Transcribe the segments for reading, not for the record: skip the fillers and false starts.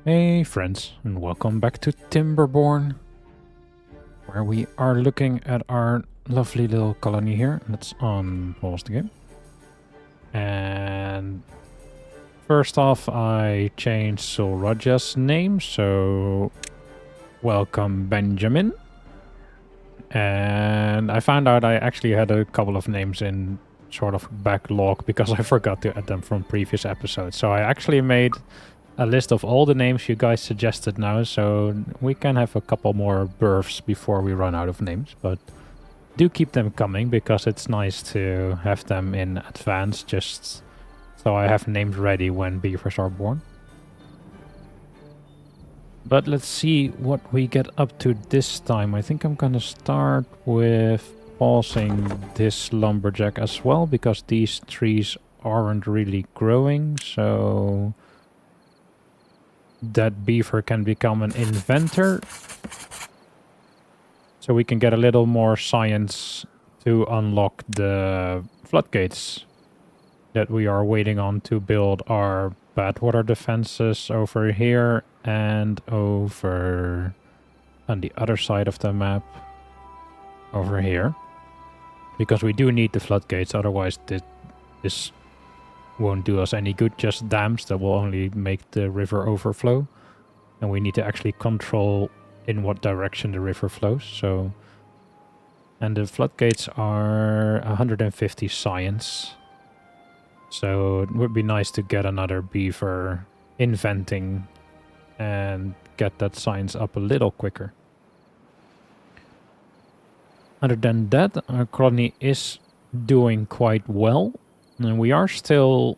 Hey friends, and welcome back to Timberborn, where we are looking at our lovely little colony here. Let's pause the game. And first off, I changed Sulraja's name, so welcome Benjamin. And I found out I actually had a couple of names in sort of backlog because I forgot to add them from previous episodes. So I actually made a list of all the names you guys suggested now, so we can have a couple more births before we run out of names, but do keep them coming because it's nice to have them in advance, just so I have names ready when beavers are born. But let's see what we get up to this time. I think I'm gonna start with pausing this lumberjack as well, because these trees aren't really growing, so that beaver can become an inventor. So we can get a little more science to unlock the floodgates that we are waiting on to build our bad water defenses over here and over on the other side of the map over here. Because we do need the floodgates, otherwise this won't do us any good, just dams that will only make the river overflow. And we need to actually control in what direction the river flows. So, and the floodgates are 150 science. So it would be nice to get another beaver inventing and get that science up a little quicker. Other than that, our colony is doing quite well. And we are still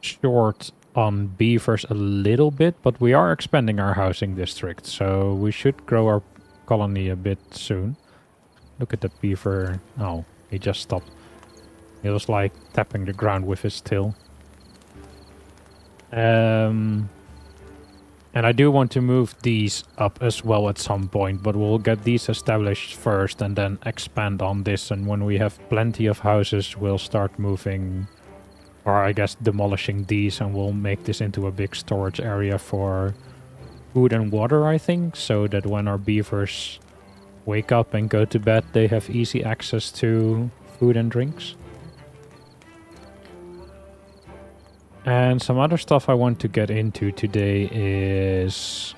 short on beavers a little bit, but we are expanding our housing district, so we should grow our colony a bit soon. Look at the beaver. Oh, he just stopped. He was like tapping the ground with his tail. And I do want to move these up as well at some point, but we'll get these established first and then expand on this. And when we have plenty of houses, we'll start moving, or I guess demolishing these, and we'll make this into a big storage area for food and water, I think, so that when our beavers wake up and go to bed, they have easy access to food and drinks. And some other stuff I want to get into today is,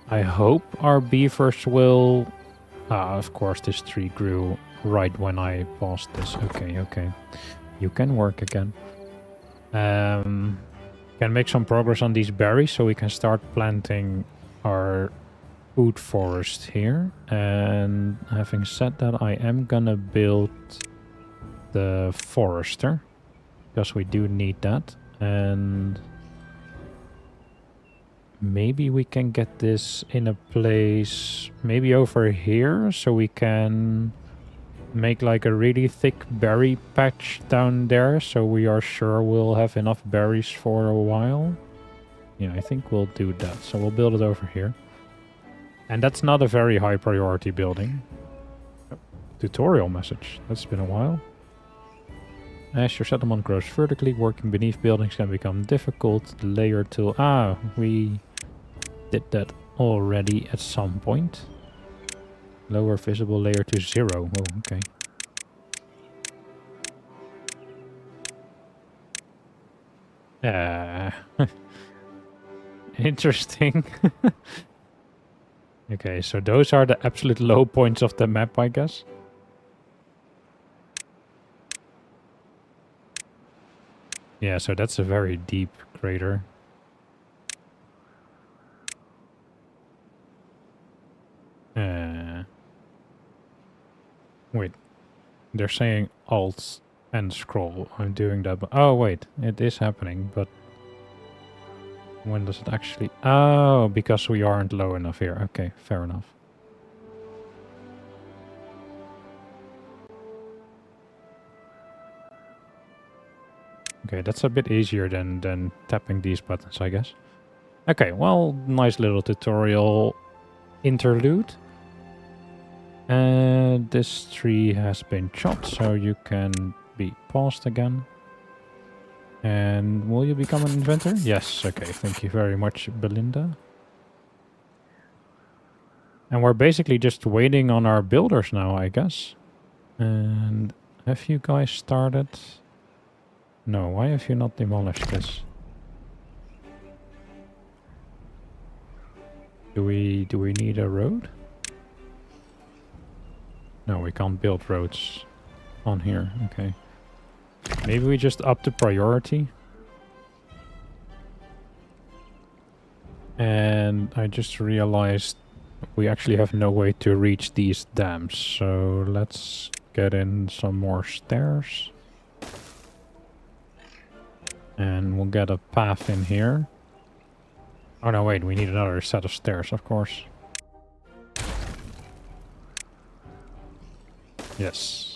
I hope our beavers will... of course, this tree grew right when I paused this. Okay. You can work again. Can make some progress on these berries so we can start planting our food forest here. And having said that, I am gonna build the forester, because we do need that. And maybe we can get this in a place maybe over here, so we can make like a really thick berry patch down there, so we are sure we'll have enough berries for a while. Yeah, I think we'll do that. So we'll build it over here. And that's not a very high priority building. Oh, tutorial message. That's been a while. As your settlement grows vertically, working beneath buildings can become difficult. The layer tool... Ah, we did that already at some point. Lower visible layer to 0. Oh, okay. Interesting. Okay, so those are the absolute low points of the map, I guess. Yeah, so that's a very deep crater. Wait, they're saying Alt and scroll. I'm doing that, but oh wait, it is happening, but when does it actually... Oh, because we aren't low enough here. Okay, fair enough. Okay, that's a bit easier than tapping these buttons, I guess. Okay, well, nice little tutorial interlude. And this tree has been chopped, so you can be paused again. And will you become an inventor? Yes, okay, thank you very much, Belinda. And we're basically just waiting on our builders now, I guess. And have you guys started? No, why have you not demolished this? Do we need a road? No, we can't build roads on here. Okay. Maybe we just up the priority. And I just realized we actually have no way to reach these dams. So let's get in some more stairs. And we'll get a path in here. Oh no, wait, we need another set of stairs, of course. Yes.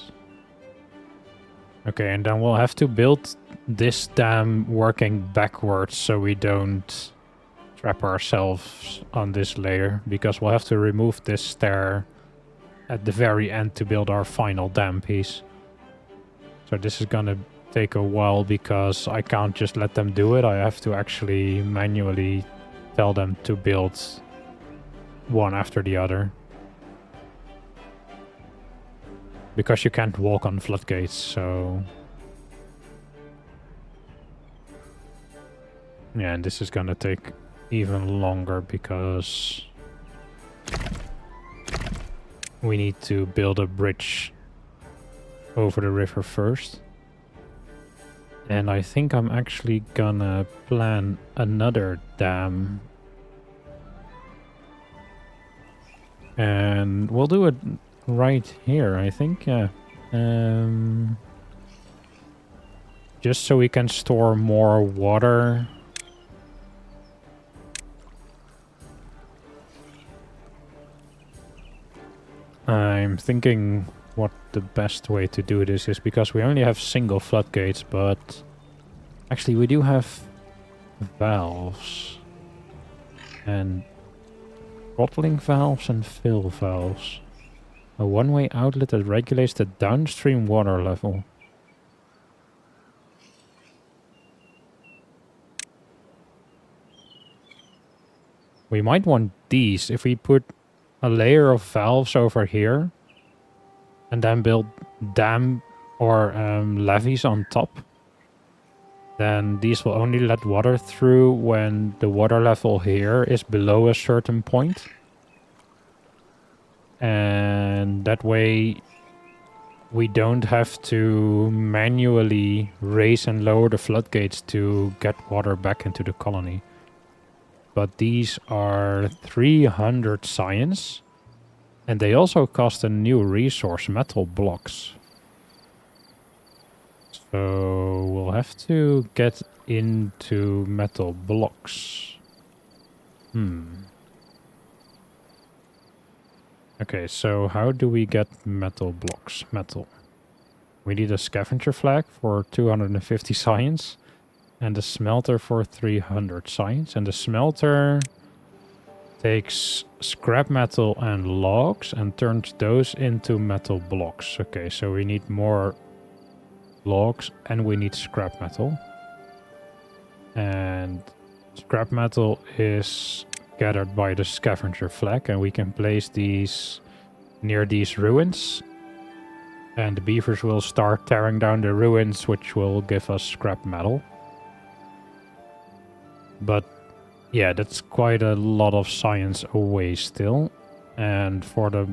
Okay, and then we'll have to build this dam working backwards so we don't trap ourselves on this layer, because we'll have to remove this stair at the very end to build our final dam piece. So this is gonna take a while because I can't just let them do it. I have to actually manually tell them to build one after the other. Because you can't walk on floodgates, so... Yeah, and this is gonna take even longer because... we need to build a bridge over the river first. And I think I'm actually gonna plan another dam. And we'll do it right here, I think, yeah. Just so we can store more water. I'm thinking what the best way to do this is, because we only have single floodgates, but actually we do have valves. And throttling valves and fill valves. A one-way outlet that regulates the downstream water level. We might want these if we put a layer of valves over here and then build dam or levees on top. Then these will only let water through when the water level here is below a certain point. And that way we don't have to manually raise and lower the floodgates to get water back into the colony. But these are 300 science. And they also cost a new resource, metal blocks. So we'll have to get into metal blocks. Okay, so how do we get metal blocks? Metal. We need a scavenger flag for 250 science. And a smelter for 300 science. And the smelter takes scrap metal and logs and turns those into metal blocks. Okay, so we need more logs and we need scrap metal. And scrap metal is gathered by the scavenger flag, and we can place these near these ruins. And the beavers will start tearing down the ruins, which will give us scrap metal. But yeah, that's quite a lot of science away still. And for the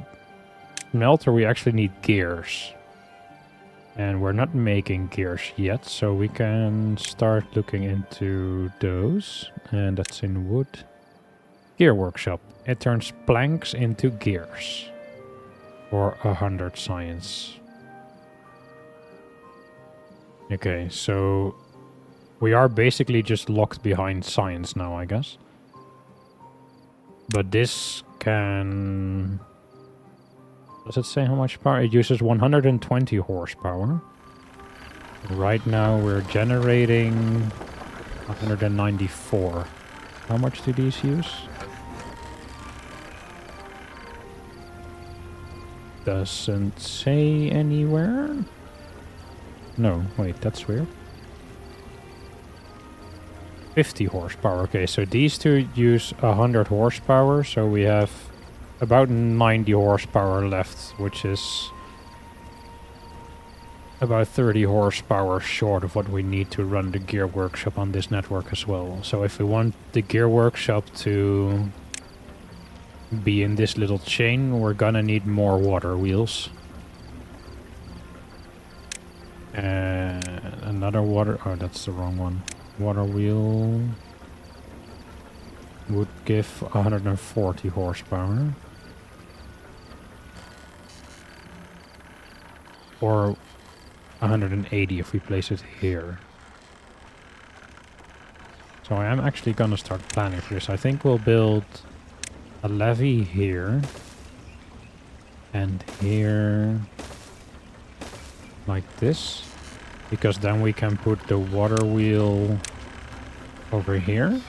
smelter, we actually need gears. And we're not making gears yet, so we can start looking into those. And that's in wood. Gear workshop. It turns planks into gears. For 100 science. Okay, so we are basically just locked behind science now, I guess. But this can... Does it say how much power? It uses 120 horsepower. Right now we're generating 194. How much do these use? Doesn't say anywhere. No, wait, that's weird. 50 horsepower. Okay, so these two use 100 horsepower, so we have about 90 horsepower left, which is about 30 horsepower short of what we need to run the gear workshop on this network as well. So if we want the gear workshop to be in this little chain, we're gonna need more water wheels. And another water... Oh, that's the wrong one. Water wheel would give 140 horsepower. Or 180 if we place it here. So I am actually gonna start planning for this. I think we'll build a levee here. And here... like this. Because then we can put the water wheel over here.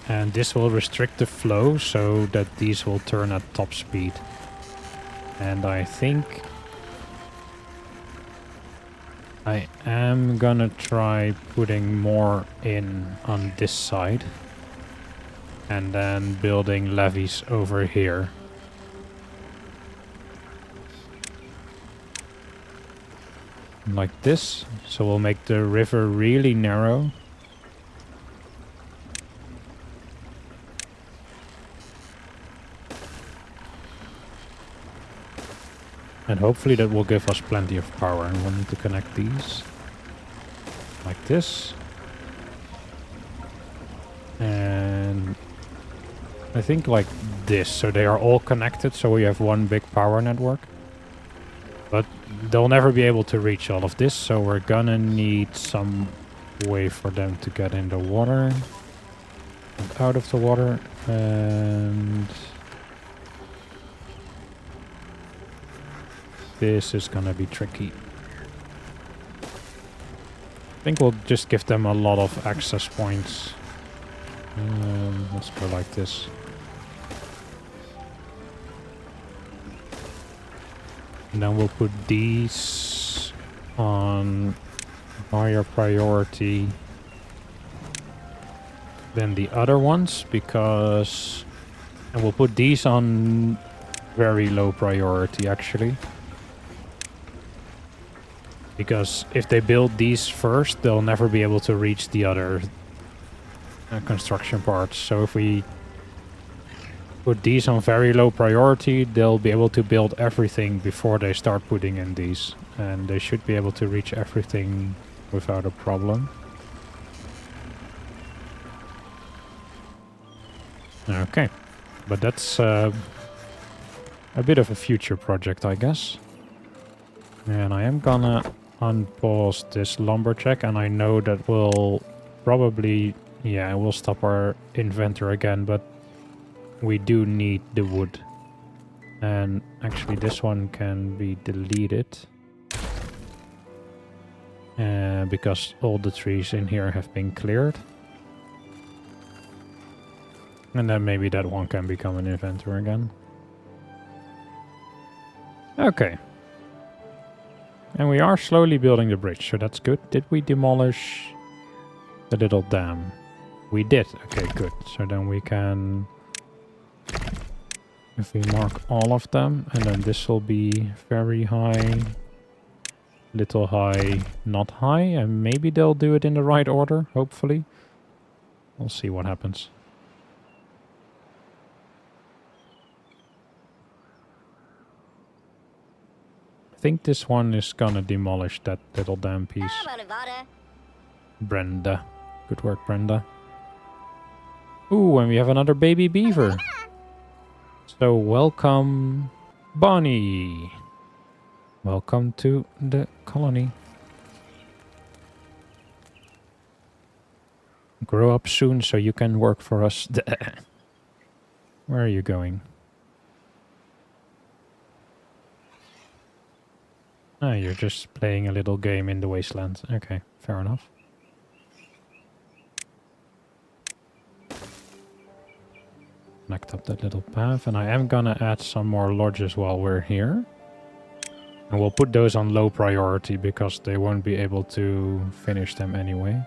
And this will restrict the flow so that these will turn at top speed. And I think I am gonna try putting more in on this side. And then building levees over here. Like this. So we'll make the river really narrow. And hopefully that will give us plenty of power. And we'll need to connect these. Like this. And I think like this. So they are all connected. So we have one big power network. But they'll never be able to reach all of this. So we're gonna need some way for them to get in the water. And out of the water. And... this is gonna be tricky. I think we'll just give them a lot of access points. Let's go like this. And then we'll put these on higher priority than the other ones, because... and we'll put these on very low priority, actually. Because if they build these first, they'll never be able to reach the other construction parts. So if we put these on very low priority, they'll be able to build everything before they start putting in these. And they should be able to reach everything without a problem. Okay. But that's a bit of a future project, I guess. And I am gonna unpause this lumberjack, and I know that will probably... yeah, we'll stop our inventor again, but we do need the wood. And actually this one can be deleted. Because all the trees in here have been cleared. And then maybe that one can become an inventor again. Okay. And we are slowly building the bridge, so that's good. Did we demolish the little dam? We did. Okay, good. So then we can... if we mark all of them, and then this will be very high, little high, not high, and maybe they'll do it in the right order, hopefully. We'll see what happens. I think this one is gonna demolish that little dam piece. Brenda. Good work, Brenda. Ooh, and we have another baby beaver. So welcome, Bonnie. Welcome to the colony. Grow up soon so you can work for us. Where are you going? Ah, you're just playing a little game in the wasteland. Okay, fair enough. Connect up that little path, and I am gonna add some more lodges while we're here. And we'll put those on low priority because they won't be able to finish them anyway.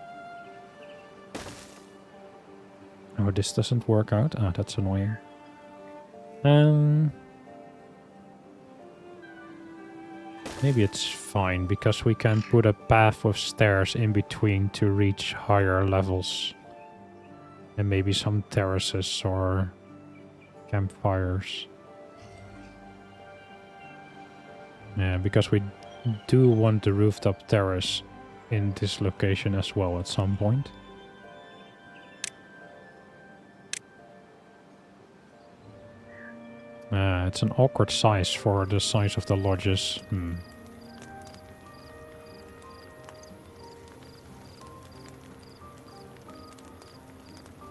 Oh, this doesn't work out. Ah, that's annoying. Maybe it's fine because we can put a path with stairs in between to reach higher levels. And maybe some terraces or campfires. Yeah, because we do want the rooftop terrace in this location as well at some point. It's an awkward size for the size of the lodges.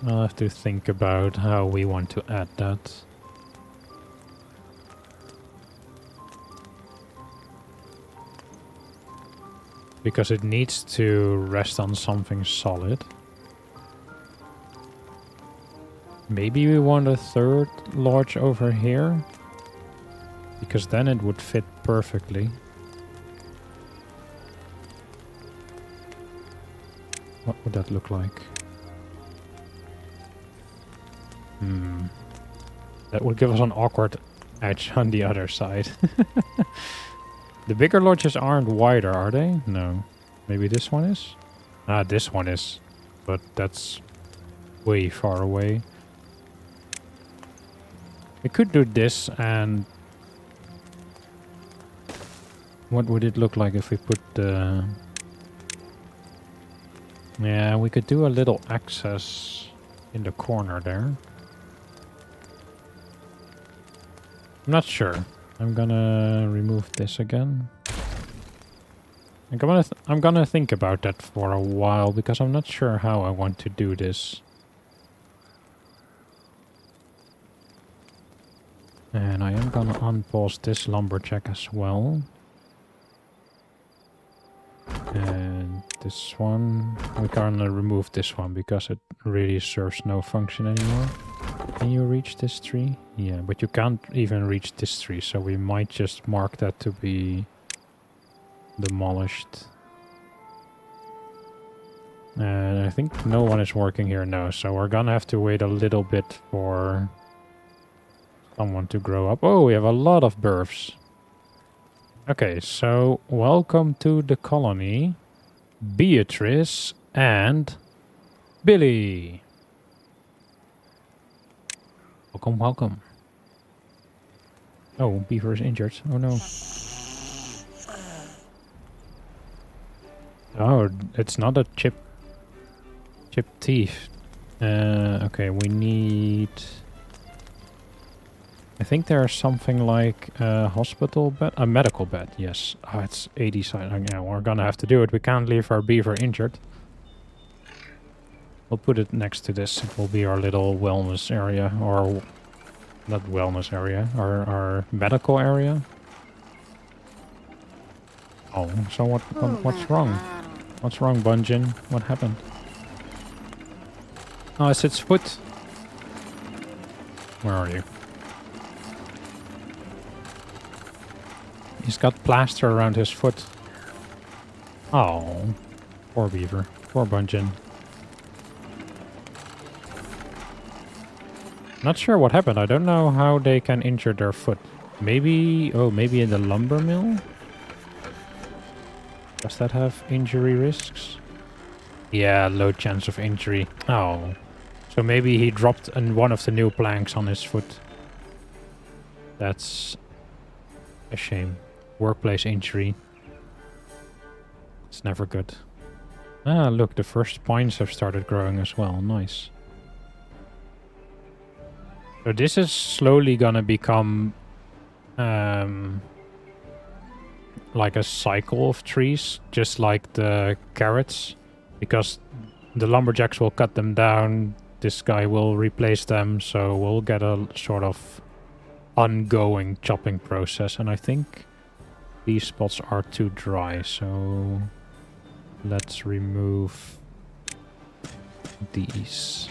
I'll have to think about how we want to add that. Because it needs to rest on something solid. Maybe we want a third lodge over here. Because then it would fit perfectly. What would that look like? That would give us an awkward edge on the other side. The bigger lodges aren't wider, are they? No. Maybe this one is? Ah, this one is. But that's way far away. We could do this and... What would it look like if we put the... Yeah, we could do a little access in the corner there. I'm not sure. I'm gonna remove this again. I'm gonna think about that for a while because I'm not sure how I want to do this. And I am gonna unpause this lumberjack as well. And this one, we're gonna remove this one because it really serves no function anymore. Can you reach this tree? Yeah, but you can't even reach this tree, so we might just mark that to be demolished. And I think no one is working here now, so we're gonna have to wait a little bit for someone to grow up. Oh, we have a lot of births. Okay, so welcome to the colony, Beatrice and Billy. Welcome, welcome. Oh, Beaver is injured. Oh no. Oh, it's not a chipped teeth. Okay, we need... I think there's something like a hospital bed, a medical bed, yes. Oh, it's 80 side. Yeah, we're gonna have to do it. We can't leave our beaver injured. We'll put it next to this. It will be our little wellness area, or not wellness area, our medical area. Oh, so what's wrong? What's wrong, Bunjin? What happened? Oh, it's its foot. Where are you? He's got plaster around his foot. Oh, poor beaver. Poor Bunjin. Not sure what happened. I don't know how they can injure their foot. Maybe... Oh, maybe in the lumber mill? Does that have injury risks? Yeah, low chance of injury. Oh. So maybe he dropped one of the new planks on his foot. That's a shame. Workplace injury. It's never good. Ah, look, the first pines have started growing as well. Nice. So this is slowly gonna become like a cycle of trees, just like the carrots, because the lumberjacks will cut them down, this guy will replace them, so we'll get a sort of ongoing chopping process. And I think these spots are too dry, so let's remove these.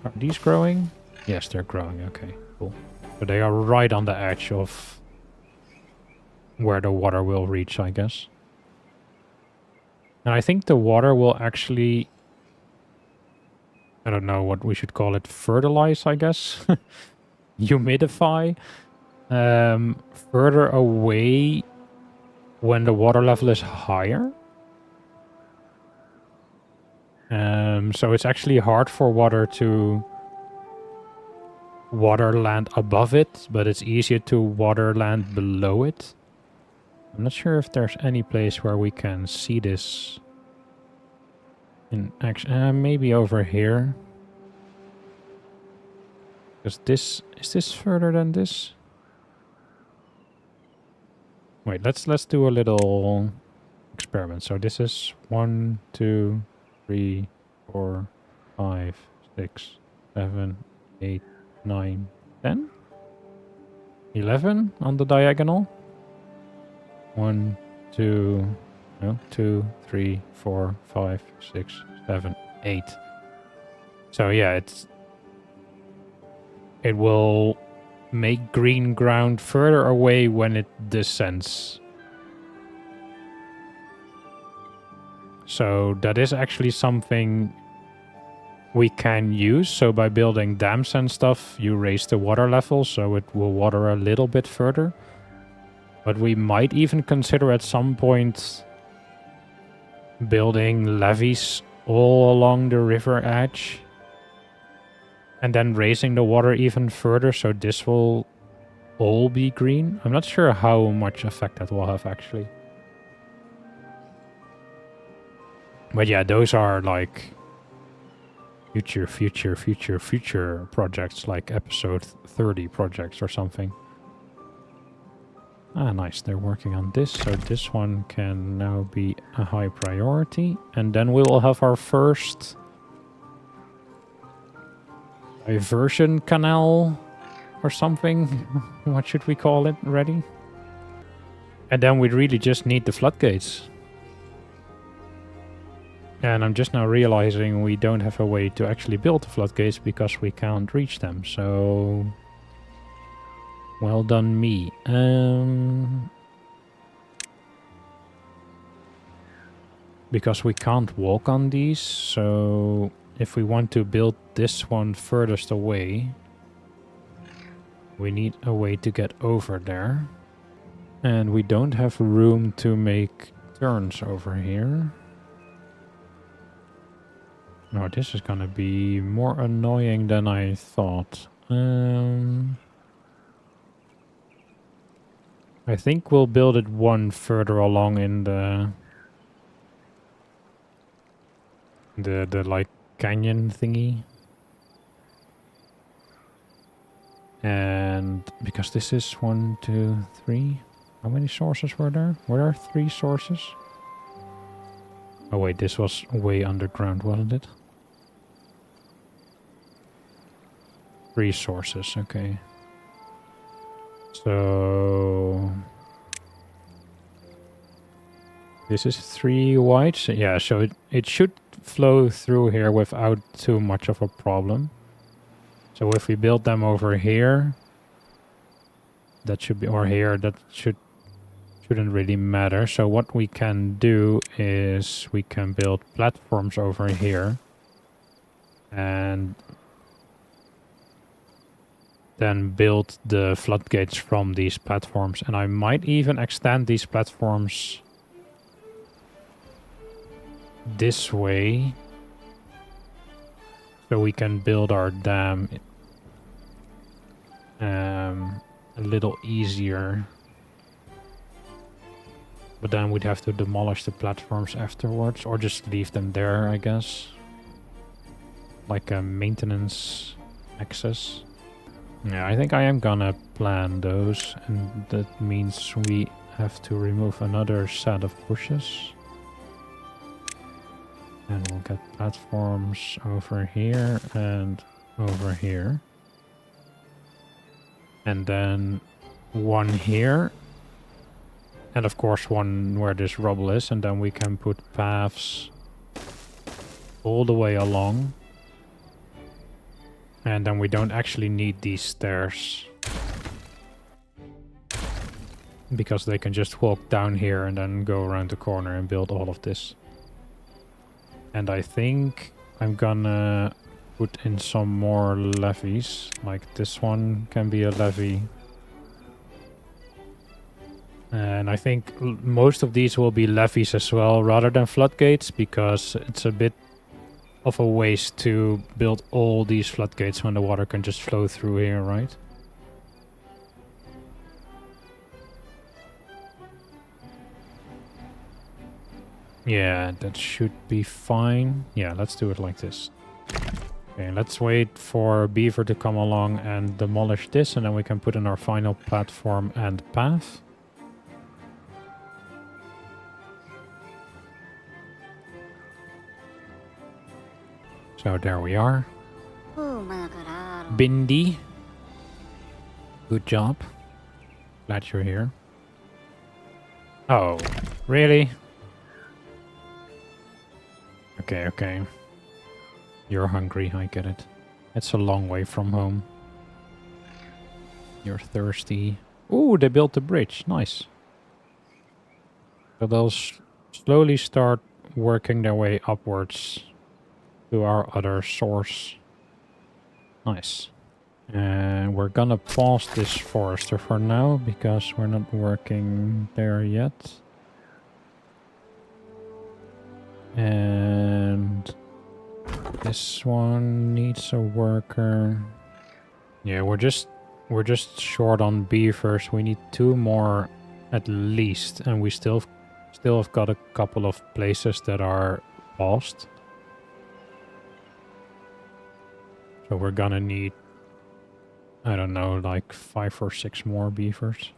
Are these growing? Yes, they're growing. Okay, cool. So they are right on the edge of where the water will reach, I guess. And I think the water will actually, I don't know what we should call it, fertilize, I guess. Humidify further away when the water level is higher. So it's actually hard for water to water land above it, but it's easier to water land below it. I'm not sure if there's any place where we can see this in action. Maybe over here. Because this, is this further than this? Wait, let's do a little experiment. So this is 1, 2, 3, 4, 5, 6, 7, 8, 9, 10? 11 on the diagonal. 1, 2, no, 2, 3, 4, 5, 6, 7, 8. So yeah, it will make green ground further away when it descends. So that is actually something we can use. So by building dams and stuff, you raise the water level, so it will water a little bit further. But we might even consider at some point building levees all along the river edge and then raising the water even further, so this will all be green. I'm not sure how much effect that will have, actually. But yeah, those are like future projects, like episode 30 projects or something. Ah, nice. They're working on this, so this one can now be a high priority. And then we will have our first diversion canal or something. What should we call it? Ready? And then we really just need the floodgates. And I'm just now realizing we don't have a way to actually build the floodgates because we can't reach them, so... Well done, me. Because we can't walk on these, so if we want to build this one furthest away, we need a way to get over there. And we don't have room to make turns over here. No, this is gonna be more annoying than I thought. I think we'll build it one further along in the like canyon thingy. And because this is 1, 2, 3. How many sources were there? Were there 3 sources? Oh wait, this was way underground, wasn't it? 3 sources, okay. So this is 3 wide. So yeah, so it should flow through here without too much of a problem. So if we build them over here, that should be, or here, that shouldn't really matter. So what we can do is we can build platforms over here and then build the floodgates from these platforms. And I might even extend these platforms this way so we can build our dam a little easier. But then we'd have to demolish the platforms afterwards, or just leave them there, I guess. Like a maintenance access. Yeah, I think I am gonna plan those, and that means we have to remove another set of bushes. And we'll get platforms over here and over here. And then one here. And of course one where this rubble is, and then we can put paths all the way along. And then we don't actually need these stairs. because they can just walk down here and then go around the corner and build all of this. And I think I'm gonna put in some more levees, like this one can be a levee. And I think most of these will be levees as well, rather than floodgates, because it's a bit of a waste to build all these floodgates when the water can just flow through here, right? Yeah, that should be fine. Yeah, let's do it like this. Okay, let's wait for Beaver to come along and demolish this, and then we can put in our final platform and path. So there we are. Bindi. Good job. Glad you're here. Oh, really? Okay, okay. You're hungry, I get it. It's a long way from home. You're thirsty. Ooh, they built a bridge. Nice. So they'll slowly start working their way upwards to our other source. Nice. And we're gonna pause this forester for now because we're not working there yet. And this one needs a worker. Yeah, we're just short on beavers. We need 2 more at least, and we still have got a couple of places that are paused. So we're gonna need, I don't know, like 5 or 6 more beavers.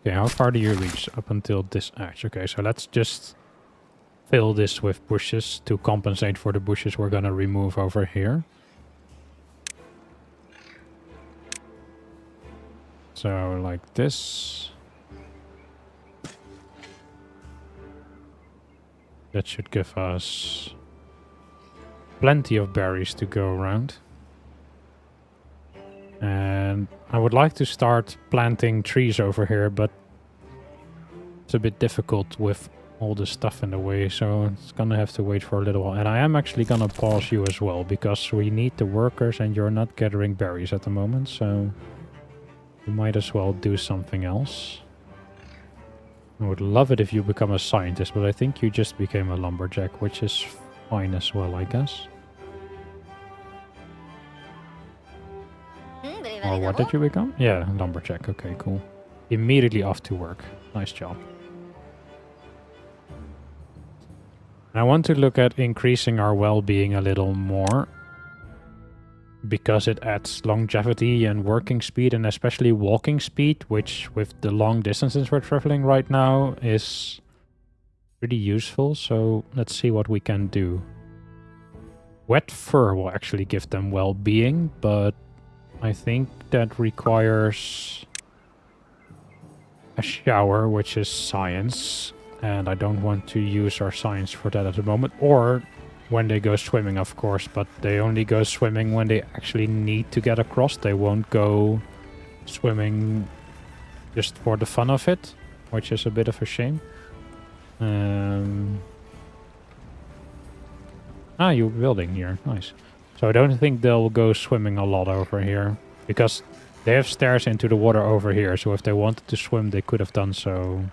Okay, how far do you reach? Up until this edge. Okay, so let's just fill this with bushes to compensate for the bushes we're gonna remove over here. So like this. That should give us plenty of berries to go around. And I would like to start planting trees over here, but it's a bit difficult with all the stuff in the way, so it's gonna have to wait for a little while. And I am actually gonna pause you as well, because we need the workers and you're not gathering berries at the moment, so you might as well do something else. I would love it if you become a scientist, but I think you just became a lumberjack, which is fine as well, I guess. Or what did you become? Yeah, lumberjack. Okay, cool. Immediately off to work. Nice job. I want to look at increasing our well-being a little more, because it adds longevity and working speed, and especially walking speed, which with the long distances we're traveling right now is pretty useful. So let's see what we can do. Wet fur will actually give them well-being, but I think that requires a shower, which is science, and I don't want to use our science for that at the moment. Or when they go swimming, of course, but they only go swimming when they actually need to get across. They won't go swimming just for the fun of it, which is a bit of a shame. You're building here. Nice. So I don't think they'll go swimming a lot over here, because they have stairs into the water over here, so if they wanted to swim, they could have done so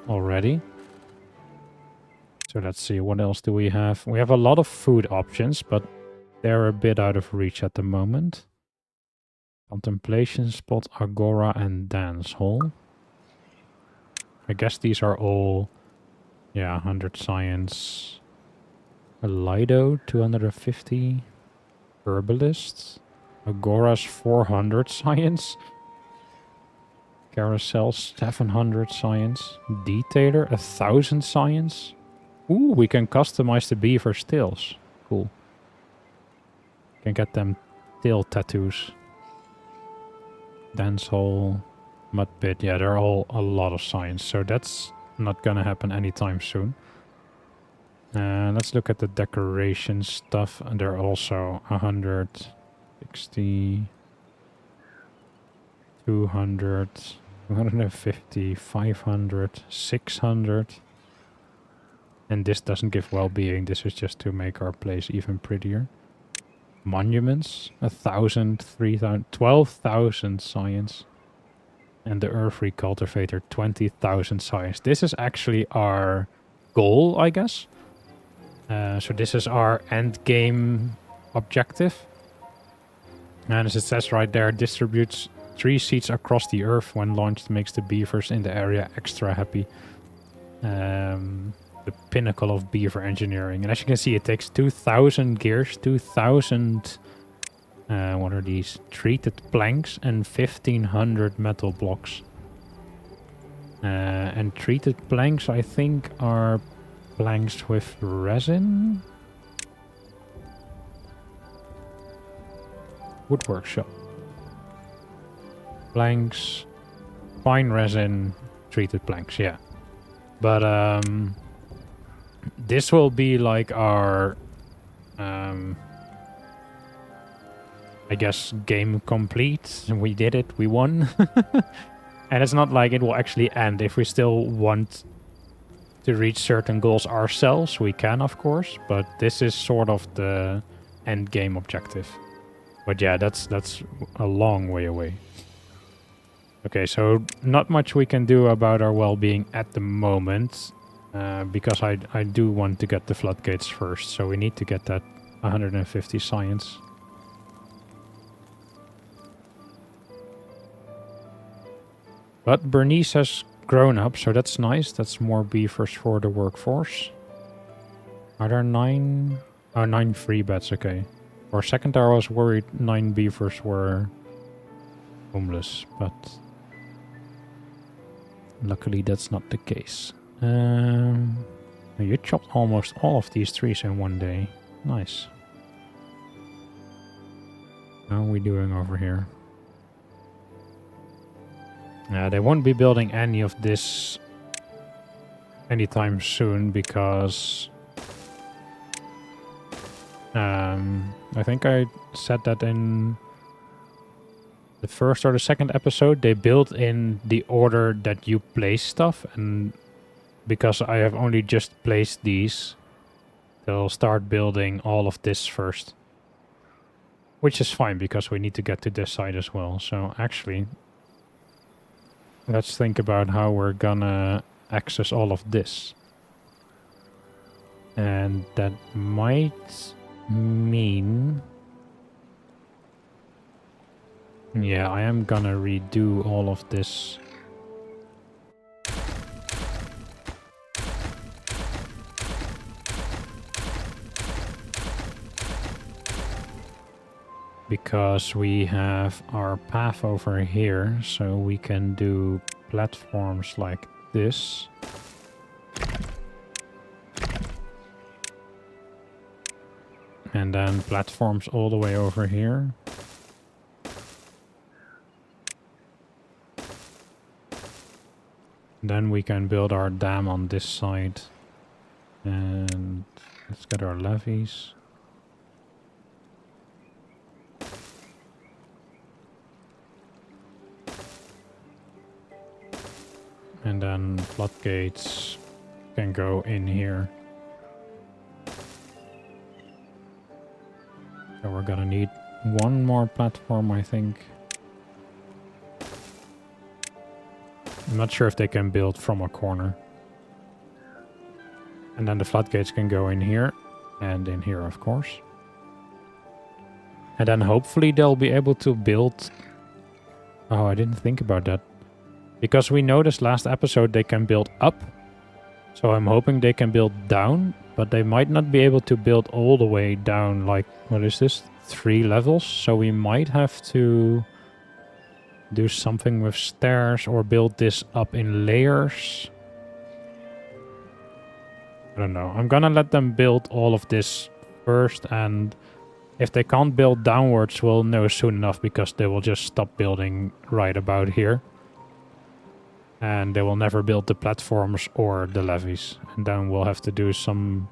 already. So let's see, what else do we have? We have a lot of food options, but they're a bit out of reach at the moment. Contemplation spot, agora, and dance hall. I guess these are all, yeah, 100 science. A Lido, 250. Herbalist. Agora's 400 science. Carousel, 700 science. Detailer, 1000 science. Ooh, we can customize the beaver's tails. Cool. Can get them tail tattoos. Dance hall, mud pit. Yeah, they're all a lot of science, so that's not gonna happen anytime soon. Let's look at the decoration stuff, and they're also 160, 200. 250, 500, 600. And this doesn't give well-being. This is just to make our place even prettier. Monuments, 1,000, 3,000, 12,000 science. And the Earth Recultivator, 20,000 science. This is actually our goal, I guess. So this is our end game objective. And as it says right there, distributes 3 seeds across the Earth when launched, makes the beavers in the area extra happy. The pinnacle of beaver engineering. And as you can see, it takes 2,000 gears, 2,000... what are these? Treated planks and 1,500 metal blocks. And treated planks, I think, are planks with resin? Woodwork shop. Planks, fine resin, treated planks, yeah. But this will be like our I guess game complete. We did it, we won. And it's not like it will actually end. If we still want to reach certain goals ourselves, we can, of course, but this is sort of the end game objective. But yeah, that's a long way away. Okay, so not much we can do about our well-being at the moment, because I do want to get the floodgates first, so we need to get that 150 science. But Bernice has grown up, so that's nice. That's more beavers for the workforce. Are there 9? Oh, 9 free beds, okay. For a second I was worried 9 beavers were homeless, but luckily that's not the case. You chopped almost all of these trees in one day. Nice. How are we doing over here? They won't be building any of this anytime soon because I think I said that in the first or the second episode. They build in the order that you place stuff, and because I have only just placed these, they'll start building all of this first, which is fine because we need to get to this side as well. So actually, let's think about how we're gonna access all of this. And that might mean... yeah, I am gonna redo all of this. Because we have our path over here, so we can do platforms like this. And then platforms all the way over here. Then we can build our dam on this side. And let's get our levees. And then floodgates can go in here. So we're gonna need one more platform, I think. I'm not sure if they can build from a corner. And then the floodgates can go in here and in here, of course. And then hopefully they'll be able to build... oh, I didn't think about that. Because we noticed last episode they can build up. So I'm hoping they can build down. But they might not be able to build all the way down, like, what is this? 3 levels. So we might have to do something with stairs or build this up in layers. I don't know. I'm gonna let them build all of this first, and if they can't build downwards, we'll know soon enough because they will just stop building right about here. And they will never build the platforms or the levees. And then we'll have to do some...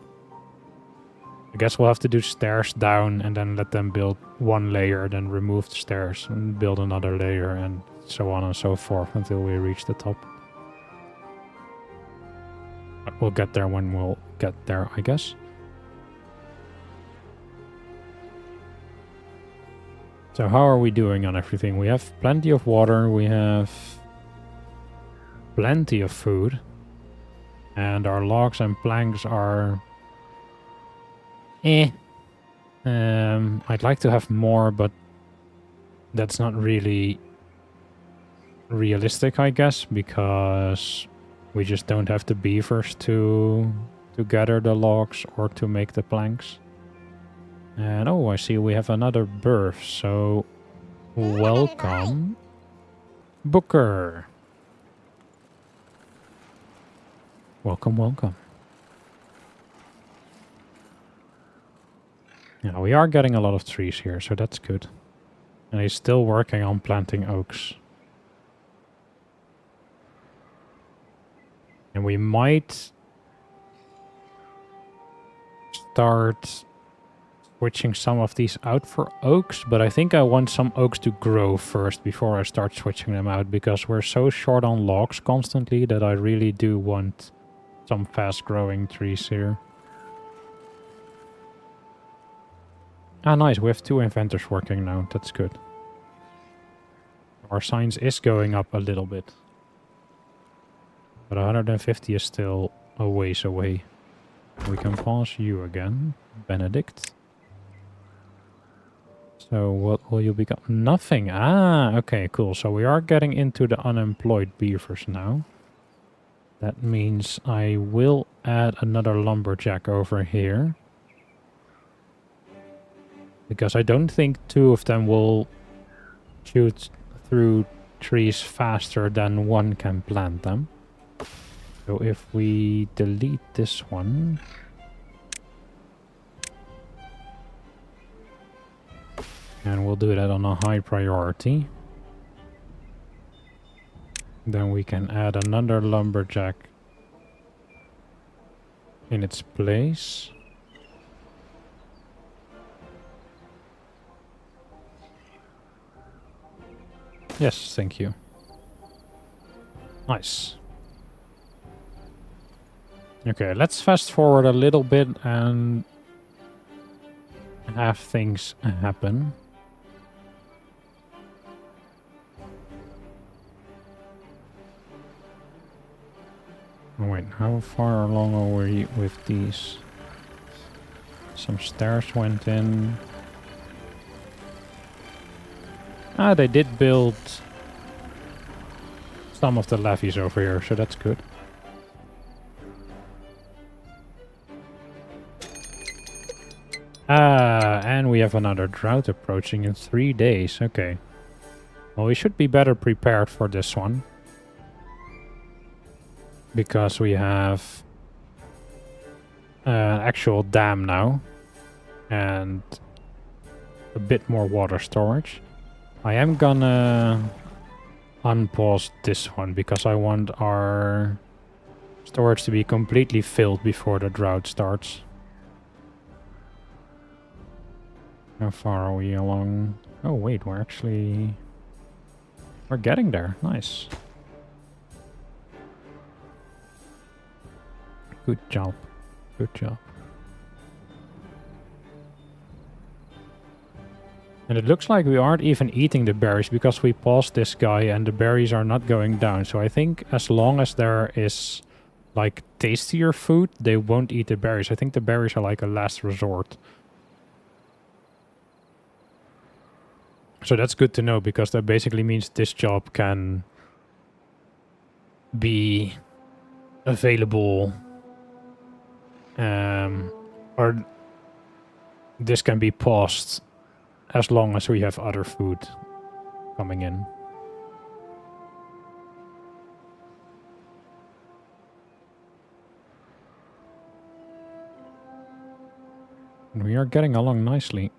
I guess we'll have to do stairs down and then let them build one layer, then remove the stairs and build another layer and so on and so forth until we reach the top. But we'll get there when we'll get there, I guess. So how are we doing on everything? We have plenty of water, we have plenty of food, and our logs and planks are I'd like to have more, but that's not really realistic, I guess, because we just don't have the beavers to gather the logs or to make the planks. And oh, I see we have another berth, so welcome, Booker. Welcome, welcome. Yeah, we are getting a lot of trees here, so that's good. And he's still working on planting oaks. And we might start switching some of these out for oaks, but I think I want some oaks to grow first before I start switching them out, because we're so short on logs constantly that I really do want some fast-growing trees here. Ah, nice. We have 2 inventors working now. That's good. Our science is going up a little bit. But 150 is still a ways away. We can pause you again, Benedict. So what will you become? Nothing. Ah, okay, cool. So we are getting into the unemployed beavers now. That means I will add another lumberjack over here. Because I don't think 2 of them will shoot through trees faster than 1 can plant them. So if we delete this one... and we'll do that on a high priority. Then we can add another lumberjack in its place. Yes, thank you. Nice. Okay, let's fast forward a little bit and have things happen. Oh, wait, how far along are we with these? Some stairs went in. Ah, they did build some of the levees over here, so that's good. Ah, and we have another drought approaching in 3 days. Okay. Well, we should be better prepared for this one. Because we have an actual dam now. And a bit more water storage. I am gonna unpause this one because I want our storage to be completely filled before the drought starts. How far are we along? Oh wait, we're getting there. Nice. Good job. Good job. And it looks like we aren't even eating the berries because we paused this guy and the berries are not going down. So I think as long as there is like tastier food, they won't eat the berries. I think the berries are like a last resort. So that's good to know because that basically means this job can be available or this can be paused as long as we have other food coming in. And we are getting along nicely.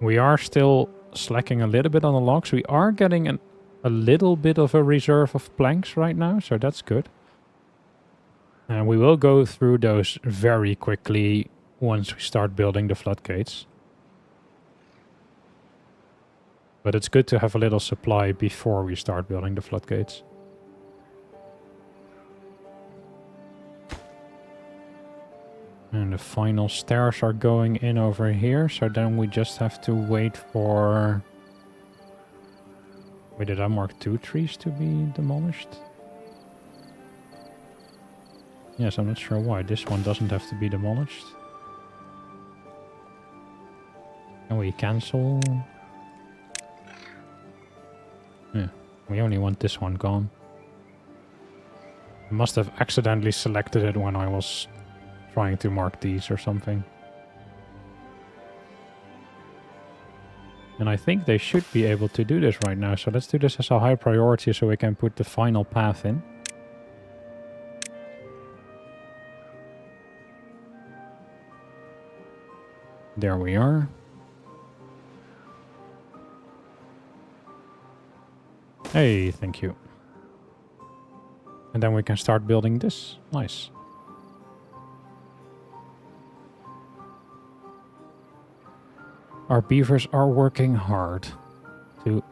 We are still slacking a little bit on the logs. We are getting a little bit of a reserve of planks right now, so that's good. And we will go through those very quickly once we start building the floodgates. But it's good to have a little supply before we start building the floodgates. And the final stairs are going in over here, so then we just have to wait for... Wait, did I mark 2 trees to be demolished? Yes, I'm not sure why. This one doesn't have to be demolished. Can we cancel? Yeah, we only want this one gone. I must have accidentally selected it when I was trying to mark these or something. And I think they should be able to do this right now. So let's do this as a high priority so we can put the final path in. There we are. Hey, thank you. And then we can start building this. Nice. Our beavers are working hard to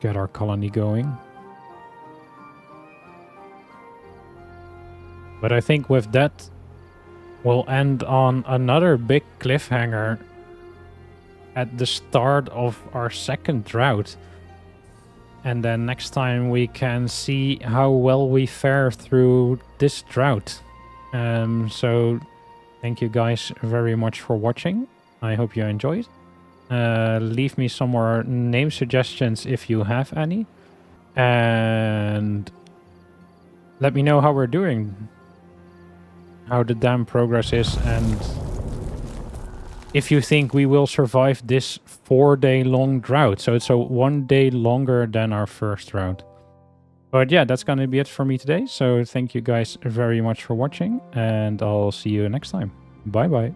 get our colony going. But I think with that, we'll end on another big cliffhanger at the start of our second drought. And then next time we can see how well we fare through this drought. So thank you guys very much for watching. I hope you enjoyed. Leave me some more name suggestions if you have any. And let me know how we're doing. How the dam progress is, and if you think we will survive this 4-day-long drought. So it's a 1 day longer than our first drought. But yeah, that's going to be it for me today. So thank you guys very much for watching, and I'll see you next time. Bye-bye.